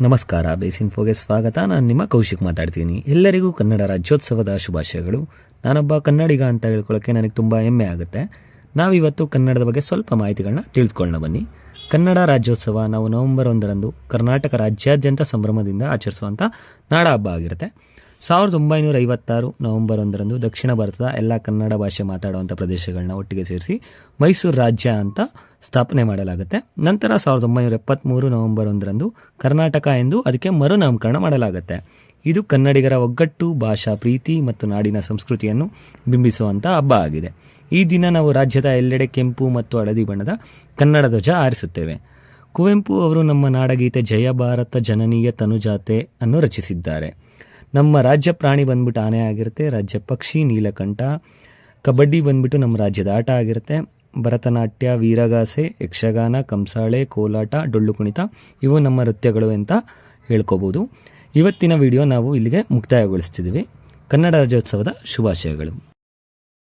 ನಮಸ್ಕಾರ, ಬೇಸ್ ಇನ್ಫೋಗೆ ಸ್ವಾಗತ. ನಾನು ನಿಮ್ಮ ಕೌಶಿಕ್ ಮಾತಾಡ್ತೀನಿ. ಎಲ್ಲರಿಗೂ ಕನ್ನಡ ರಾಜ್ಯೋತ್ಸವದ ಶುಭಾಶಯಗಳು. ನಾನೊಬ್ಬ ಕನ್ನಡಿಗ ಅಂತ ಹೇಳ್ಕೊಳ್ಳೋಕ್ಕೆ ನನಗೆ ತುಂಬ ಹೆಮ್ಮೆ ಆಗುತ್ತೆ. ನಾವಿವತ್ತು ಕನ್ನಡದ ಬಗ್ಗೆ ಸ್ವಲ್ಪ ಮಾಹಿತಿಗಳನ್ನ ತಿಳಿಸ್ಕೊಳ್ಳೋಣ ಬನ್ನಿ. ಕನ್ನಡ ರಾಜ್ಯೋತ್ಸವ ನಾವು ನವೆಂಬರ್ 1ರಂದು ಕರ್ನಾಟಕ ರಾಜ್ಯಾದ್ಯಂತ ಸಂಭ್ರಮದಿಂದ ಆಚರಿಸುವಂಥ ನಾಡ ಹಬ್ಬ ಆಗಿರುತ್ತೆ. 1956 ನವೆಂಬರ್ 1ರಂದು ದಕ್ಷಿಣ ಭಾರತದ ಎಲ್ಲ ಕನ್ನಡ ಭಾಷೆ ಮಾತಾಡುವಂಥ ಪ್ರದೇಶಗಳನ್ನ ಒಟ್ಟಿಗೆ ಸೇರಿಸಿ ಮೈಸೂರು ರಾಜ್ಯ ಅಂತ ಸ್ಥಾಪನೆ ಮಾಡಲಾಗುತ್ತೆ. ನಂತರ 1973 ನವೆಂಬರ್ 1ರಂದು ಕರ್ನಾಟಕ ಎಂದು ಅದಕ್ಕೆ ಮರುನಾಮಕರಣ ಮಾಡಲಾಗುತ್ತೆ. ಇದು ಕನ್ನಡಿಗರ ಒಗ್ಗಟ್ಟು, ಭಾಷಾ ಪ್ರೀತಿ ಮತ್ತು ನಾಡಿನ ಸಂಸ್ಕೃತಿಯನ್ನು ಬಿಂಬಿಸುವಂಥ ಹಬ್ಬ ಆಗಿದೆ. ಈ ದಿನ ನಾವು ರಾಜ್ಯದ ಎಲ್ಲೆಡೆ ಕೆಂಪು ಮತ್ತು ಹಳದಿ ಬಣ್ಣದ ಕನ್ನಡ ಧ್ವಜ ಹಾರಿಸುತ್ತೇವೆ. ಕುವೆಂಪು ಅವರು ನಮ್ಮ ನಾಡಗೀತೆ ಜಯ ಭಾರತ ಜನನೀಯ ತನುಜಾತೆ ಅನ್ನು ರಚಿಸಿದ್ದಾರೆ. ನಮ್ಮ ರಾಜ್ಯ ಪ್ರಾಣಿ ಬಂದ್ಬಿಟ್ಟು ಆನೆ ಆಗಿರುತ್ತೆ. ರಾಜ್ಯ ಪಕ್ಷಿ ನೀಲಕಂಠ. ಕಬಡ್ಡಿ ಬಂದ್ಬಿಟ್ಟು ನಮ್ಮ ರಾಜ್ಯದ ಆಟ ಆಗಿರುತ್ತೆ. ಭರತನಾಟ್ಯ, ವೀರಗಾಸೆ, ಯಕ್ಷಗಾನ, ಕಂಸಾಳೆ, ಕೋಲಾಟ, ಡೊಳ್ಳು ಕುಣಿತ ಇವು ನಮ್ಮ ನೃತ್ಯಗಳು ಅಂತ ಹೇಳ್ಕೋಬೋದು. ಇವತ್ತಿನ ವಿಡಿಯೋ ನಾವು ಇಲ್ಲಿಗೆ ಮುಕ್ತಾಯಗೊಳಿಸ್ತಿದ್ದೀವಿ. ಕನ್ನಡ ರಾಜ್ಯೋತ್ಸವದ ಶುಭಾಶಯಗಳು.